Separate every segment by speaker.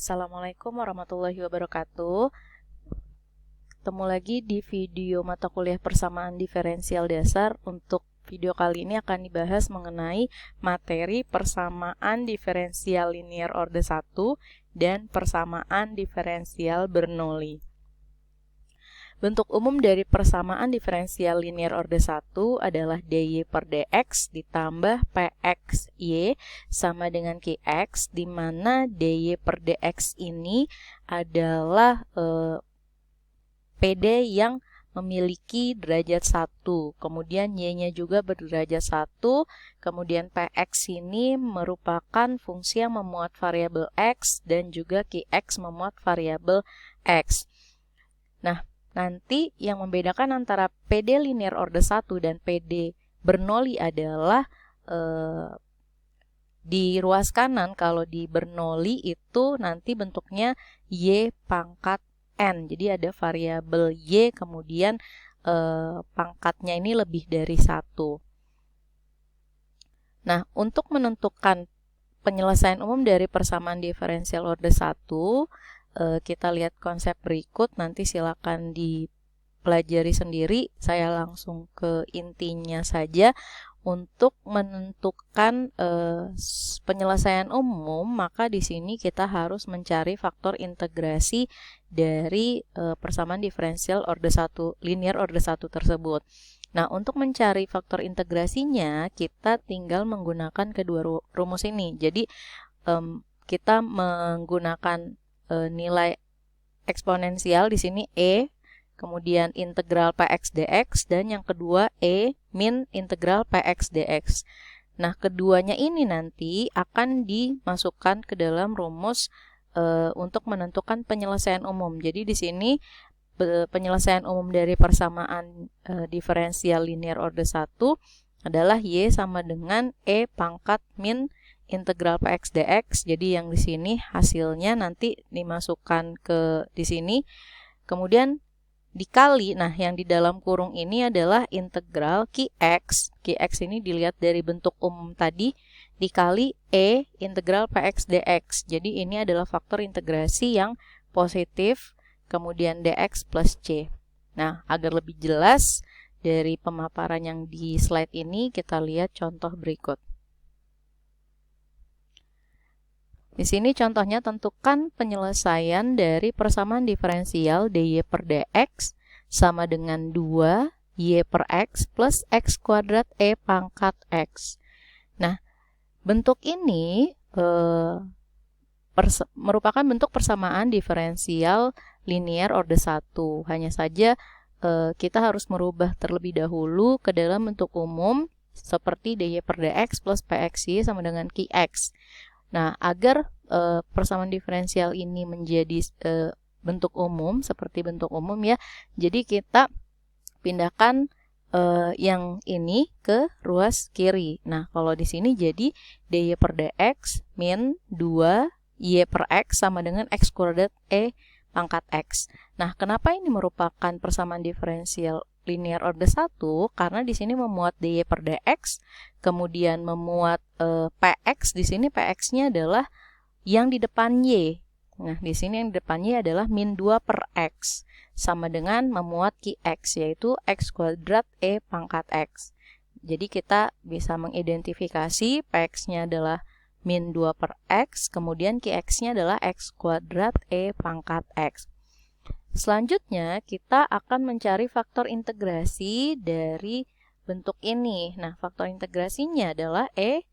Speaker 1: Assalamualaikum warahmatullahi wabarakatuh. Ketemu lagi di video mata kuliah persamaan diferensial dasar. Untuk video kali ini akan dibahas mengenai materi persamaan diferensial linear orde 1 dan persamaan diferensial Bernoulli. Bentuk umum dari persamaan diferensial linear orde 1 adalah dy per dx ditambah pxy sama dengan qx, di mana dy per dx ini adalah PD yang memiliki derajat 1, kemudian y-nya juga berderajat 1, kemudian px ini merupakan fungsi yang memuat variabel x dan juga qx memuat variabel x. Nah, nanti yang membedakan antara PD linear orde 1 dan PD Bernoulli adalah di ruas kanan. Kalau di Bernoulli itu nanti bentuknya y pangkat n. Jadi ada variabel y, kemudian pangkatnya ini lebih dari 1. Nah, untuk menentukan penyelesaian umum dari persamaan diferensial orde 1, kita lihat konsep berikut, nanti silakan dipelajari sendiri. Saya langsung ke intinya saja. Untuk menentukan penyelesaian umum, maka di sini kita harus mencari faktor integrasi dari persamaan diferensial orde 1, linear orde 1 tersebut. Nah, untuk mencari faktor integrasinya, kita tinggal menggunakan kedua rumus ini. Jadi, kita menggunakan nilai eksponensial di sini e, kemudian integral px dx, dan yang kedua e min integral px dx. Nah, keduanya ini nanti akan dimasukkan ke dalam rumus untuk menentukan penyelesaian umum. Jadi di sini penyelesaian umum dari persamaan diferensial linear orde 1 adalah y sama dengan e pangkat min integral px dx. Jadi yang di sini hasilnya nanti dimasukkan ke di sini. Kemudian dikali, nah yang di dalam kurung ini adalah integral qx. Qx ini dilihat dari bentuk umum tadi, dikali e integral px dx. Jadi ini adalah faktor integrasi yang positif, kemudian dx plus c. Nah, agar lebih jelas dari pemaparan yang di slide ini, kita lihat contoh berikut. Di sini contohnya, tentukan penyelesaian dari persamaan diferensial dy per dx sama dengan 2 y per x plus x kuadrat e pangkat x. Nah, bentuk ini merupakan bentuk persamaan diferensial linear orde 1. Hanya saja kita harus merubah terlebih dahulu ke dalam bentuk umum seperti dy per dx plus pxy sama dengan qx. Nah, agar persamaan diferensial ini menjadi bentuk umum, seperti bentuk umum ya, jadi kita pindahkan yang ini ke ruas kiri. Nah, kalau di sini jadi dy per dx min 2 y per x sama dengan x kuadrat e pangkat x. Nah, kenapa ini merupakan persamaan diferensial linear orde 1? Karena di sini memuat dy per dx, kemudian memuat px. Di sini px-nya adalah yang di depan y. Nah, di sini yang di depan y adalah min 2 per x sama dengan memuat qx, yaitu x kuadrat e pangkat x. Jadi kita bisa mengidentifikasi px-nya adalah min 2 per x, kemudian qx-nya adalah x kuadrat e pangkat x. Selanjutnya, kita akan mencari faktor integrasi dari bentuk ini. Nah, faktor integrasinya adalah e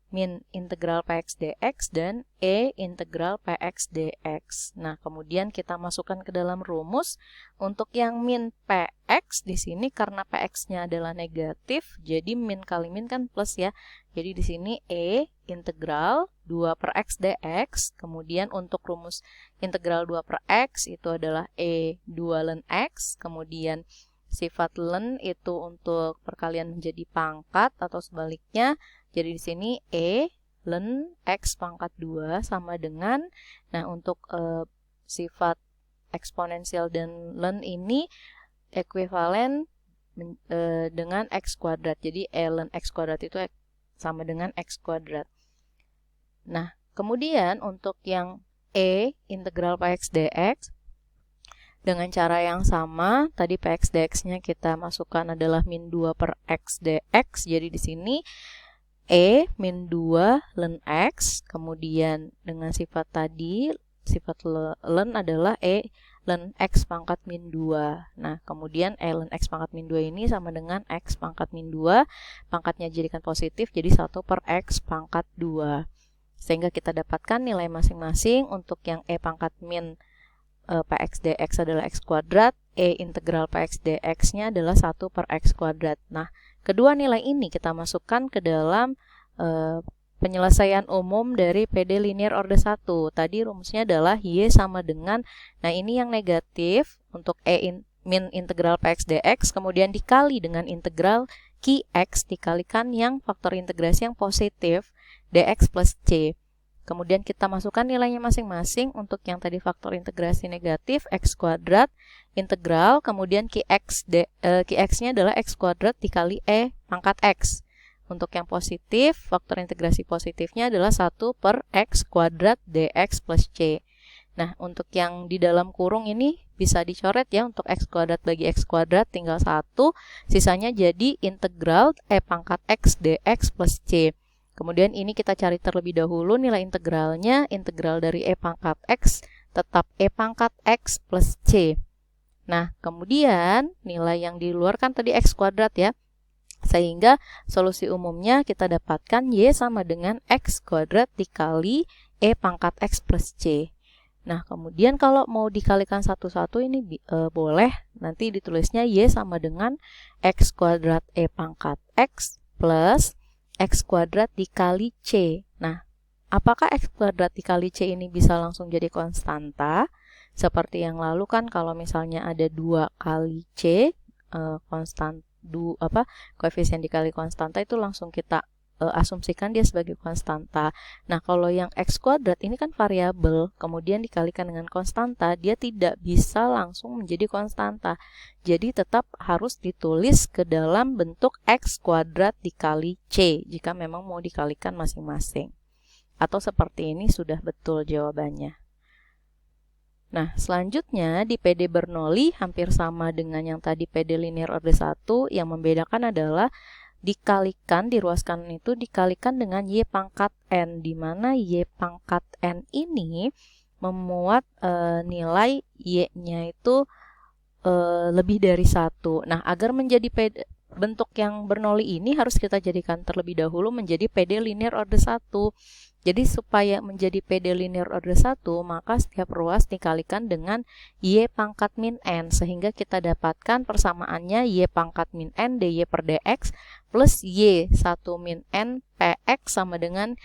Speaker 1: min integral px dx dan e integral px dx. Nah, kemudian kita masukkan ke dalam rumus. Untuk yang min px di sini karena px-nya adalah negatif, jadi min kali min kan plus ya. Jadi di sini e integral 2 per x dx, kemudian untuk rumus integral 2 per x itu adalah e 2 ln x, kemudian sifat ln itu untuk perkalian menjadi pangkat atau sebaliknya. Jadi di sini e ln x pangkat 2 sama dengan, nah untuk sifat eksponensial dan ln ini ekuivalen dengan x kuadrat. Jadi e ln x kuadrat itu sama dengan x kuadrat. Nah, kemudian untuk yang E integral Px dx. Dengan cara yang sama, tadi Px dx-nya kita masukkan adalah min 2 per x dx. Jadi di sini E min 2 ln x, kemudian dengan sifat tadi, sifat ln adalah E ln x pangkat min 2. Nah, kemudian E ln x pangkat min 2 ini sama dengan x pangkat min 2, pangkatnya jadikan positif, jadi 1 per x pangkat 2. Sehingga kita dapatkan nilai masing-masing. Untuk yang E pangkat min Px dx adalah x kuadrat, E integral Px dx-nya adalah 1 per x kuadrat. Nah, kedua nilai ini kita masukkan ke dalam penyelesaian umum dari PD linear order 1. Tadi rumusnya adalah Y sama dengan, nah ini yang negatif untuk min integral Px dx, kemudian dikali dengan integral Qx dikalikan yang faktor integrasi yang positif, dx plus c. Kemudian kita masukkan nilainya masing-masing. Untuk yang tadi faktor integrasi negatif, x kuadrat, integral, kemudian Qx-nya adalah x kuadrat dikali E pangkat x. Untuk yang positif, faktor integrasi positifnya adalah 1 per x kuadrat dx plus c. Nah, untuk yang di dalam kurung ini bisa dicoret ya. Untuk x kuadrat bagi x kuadrat tinggal 1, sisanya jadi integral E pangkat x dx plus c. Kemudian ini kita cari terlebih dahulu nilai integralnya. Integral dari E pangkat X tetap E pangkat X plus C. Nah, kemudian nilai yang di luar kan tadi X kuadrat ya. Sehingga solusi umumnya kita dapatkan Y sama dengan X kuadrat dikali E pangkat X plus C. Nah, kemudian kalau mau dikalikan satu-satu ini boleh. Nanti ditulisnya Y sama dengan X kuadrat E pangkat X plus x kuadrat dikali c. Nah, apakah x kuadrat dikali c ini bisa langsung jadi konstanta? Seperti yang lalu kan kalau misalnya ada 2 kali c, koefisien dikali konstanta itu langsung kita asumsikan dia sebagai konstanta. Nah, kalau yang x kuadrat ini kan variabel, kemudian dikalikan dengan konstanta, dia tidak bisa langsung menjadi konstanta. Jadi tetap harus ditulis ke dalam bentuk x kuadrat dikali c jika memang mau dikalikan masing-masing. Atau seperti ini sudah betul jawabannya. Nah, selanjutnya di PD Bernoulli hampir sama dengan yang tadi PD linear order 1, yang membedakan adalah dikalikan, diruaskan itu dikalikan dengan y pangkat n, di mana y pangkat n ini memuat nilai y-nya itu lebih dari 1. Nah, agar menjadi bentuk yang Bernoulli ini harus kita jadikan terlebih dahulu menjadi PD linear order 1. Jadi supaya menjadi PD linear order 1, maka setiap ruas dikalikan dengan y pangkat min n, sehingga kita dapatkan persamaannya y pangkat min n dy per dx plus y 1 min n px sama dengan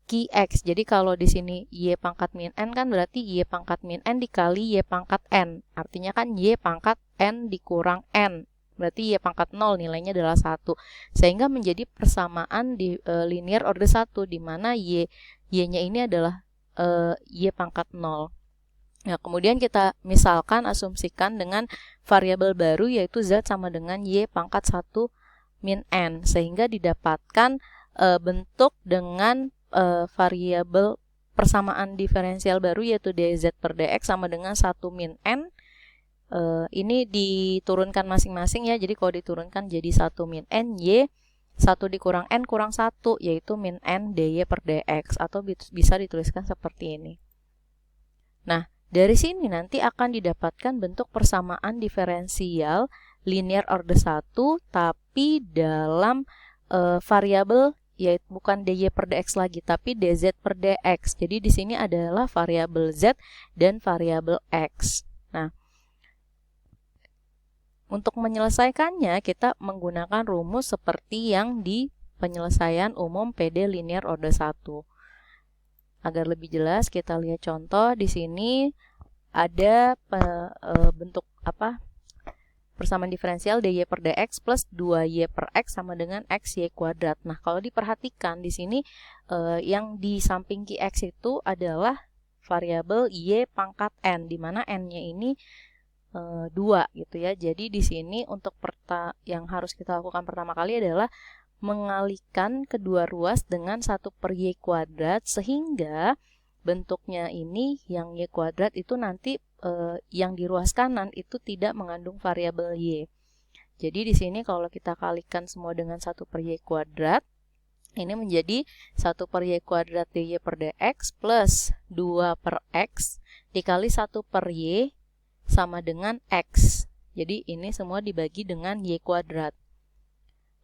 Speaker 1: Qx. Jadi kalau di sini y pangkat min n kan berarti y pangkat min n dikali y pangkat n. Artinya kan y pangkat n dikurang n. Berarti y pangkat 0 nilainya adalah 1. Sehingga menjadi persamaan di linear order 1, di mana y-nya ini adalah y pangkat 0. Nah, kemudian kita misalkan asumsikan dengan variabel baru yaitu z sama dengan y pangkat 1 min n. Sehingga didapatkan bentuk dengan variabel persamaan diferensial baru yaitu dz per dx sama dengan 1 min n. Ini diturunkan masing-masing ya. Jadi kalau diturunkan jadi 1 min n y, 1 dikurang n kurang 1 yaitu min n dy per dx, atau bisa dituliskan seperti ini. Nah, dari sini nanti akan didapatkan bentuk persamaan diferensial linear order 1 tapi dalam variabel yaitu bukan dy per dx lagi tapi dz per dx. Jadi di sini adalah variabel z dan variabel x. Nah, untuk menyelesaikannya, kita menggunakan rumus seperti yang di penyelesaian umum PD linear order 1. Agar lebih jelas, kita lihat contoh. Di sini ada bentuk persamaan diferensial dy per dx plus 2y per x sama dengan xy kuadrat. Nah, kalau diperhatikan di sini yang di samping Qx itu adalah variabel y pangkat n, di mana n-nya ini 2 gitu ya. Jadi di sini untuk yang harus kita lakukan pertama kali adalah mengalihkan kedua ruas dengan 1 per y kuadrat, sehingga bentuknya ini yang y kuadrat itu nanti yang di ruas kanan itu tidak mengandung variabel y. Jadi di sini kalau kita kalikan semua dengan 1 per y kuadrat, ini menjadi 1 per y kuadrat dy per dx plus 2 per x dikali 1 per y sama dengan x. Jadi ini semua dibagi dengan y kuadrat.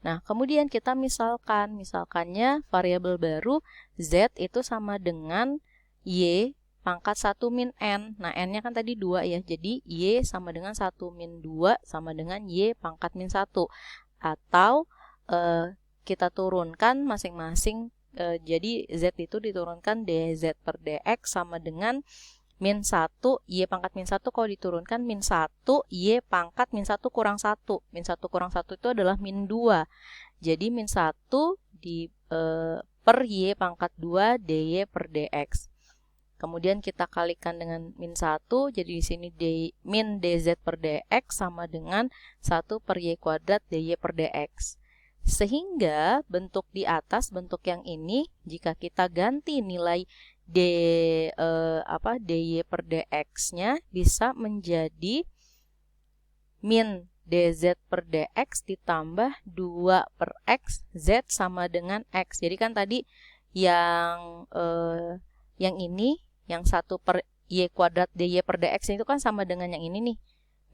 Speaker 1: Nah, kemudian kita misalkannya variabel baru z itu sama dengan y pangkat 1 min n. Nah, n-nya kan tadi 2 ya, jadi y sama dengan 1 min 2 sama dengan y pangkat min 1. Atau kita turunkan masing-masing, jadi z itu diturunkan dz per dx sama dengan min 1, y pangkat min 1 kalau diturunkan min 1, y pangkat min 1 kurang 1. Min 1 kurang 1 itu adalah min 2. Jadi min 1 per y pangkat 2 dy per dx. Kemudian kita kalikan dengan min 1, jadi di sini min dz per dx sama dengan 1 per y kuadrat dy per dx. Sehingga bentuk di atas, bentuk yang ini, jika kita ganti nilai dy per dx-nya bisa menjadi min dz per dx ditambah 2 per x, z sama dengan x. Jadi kan tadi yang ini, yang 1 per y kuadrat dy per dx itu kan sama dengan yang ini nih,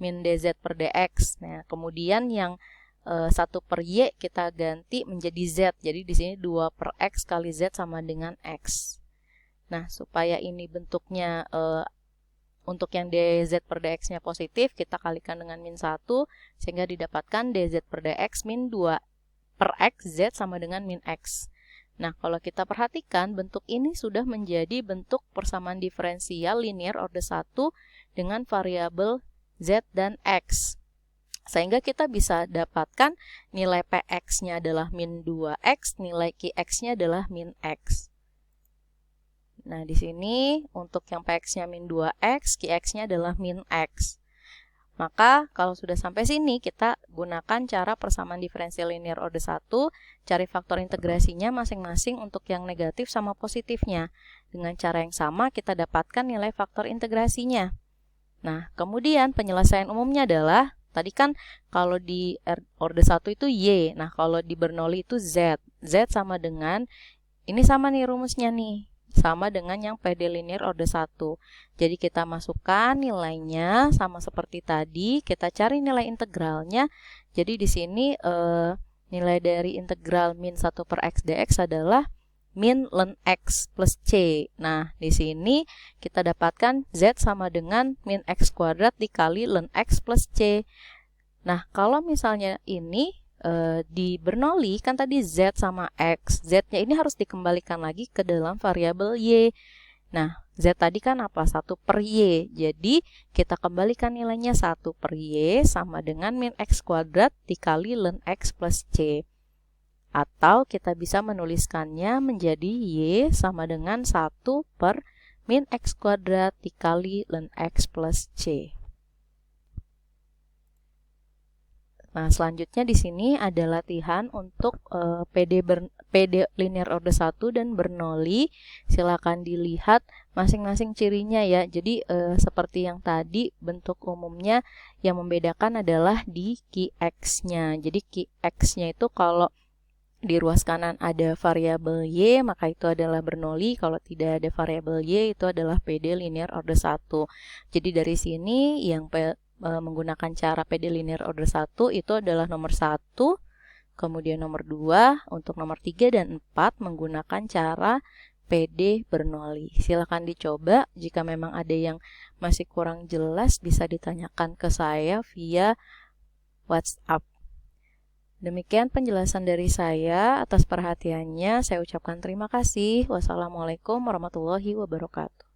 Speaker 1: min dz per dx. Nah, kemudian yang 1 per y kita ganti menjadi z. Jadi di sini 2 per x kali z sama dengan x. Nah, supaya ini bentuknya untuk yang dz per dx-nya positif, kita kalikan dengan min 1 sehingga didapatkan dz per dx min 2 per x z sama dengan min x. Nah, kalau kita perhatikan, bentuk ini sudah menjadi bentuk persamaan diferensial linear order 1 dengan variabel z dan x. Sehingga kita bisa dapatkan nilai px-nya adalah min 2x, nilai qx-nya adalah min x. Nah, di sini untuk yang px-nya min 2x, qx-nya adalah min x. Maka kalau sudah sampai sini, kita gunakan cara persamaan diferensial linear order 1, cari faktor integrasinya masing-masing untuk yang negatif sama positifnya. Dengan cara yang sama, kita dapatkan nilai faktor integrasinya. Nah, kemudian penyelesaian umumnya adalah, tadi kan kalau di order 1 itu y, nah kalau di Bernoulli itu z. Z sama dengan, ini sama nih rumusnya nih, sama dengan yang PD linear order 1. Jadi kita masukkan nilainya sama seperti tadi, kita cari nilai integralnya. Jadi di sini nilai dari integral min 1 per x dx adalah min ln x plus c. Nah, di sini kita dapatkan z sama dengan min x kuadrat dikali ln x plus c. Nah, kalau misalnya ini di Bernoulli kan tadi z sama x, z-nya ini harus dikembalikan lagi ke dalam variabel y. Nah, z tadi kan apa? 1 per y. Jadi, kita kembalikan nilainya 1 per y sama dengan min x kuadrat dikali ln x plus c. Atau kita bisa menuliskannya menjadi y sama dengan 1 per min x kuadrat dikali ln x plus c. Nah, selanjutnya di sini ada latihan untuk PD linear order 1 dan Bernoulli. Silakan dilihat masing-masing cirinya ya. Jadi seperti yang tadi, bentuk umumnya yang membedakan adalah di qx-nya. Jadi qx-nya itu kalau di ruas kanan ada variabel y, maka itu adalah Bernoulli. Kalau tidak ada variabel y, itu adalah PD linear order 1. Jadi dari sini yang menggunakan cara PD linear order 1 itu adalah nomor 1, kemudian nomor 2, untuk nomor 3 dan 4 menggunakan cara PD Bernoulli. Silakan dicoba, jika memang ada yang masih kurang jelas bisa ditanyakan ke saya via WhatsApp. Demikian penjelasan dari saya. Atas perhatiannya saya ucapkan terima kasih. Wassalamualaikum warahmatullahi wabarakatuh.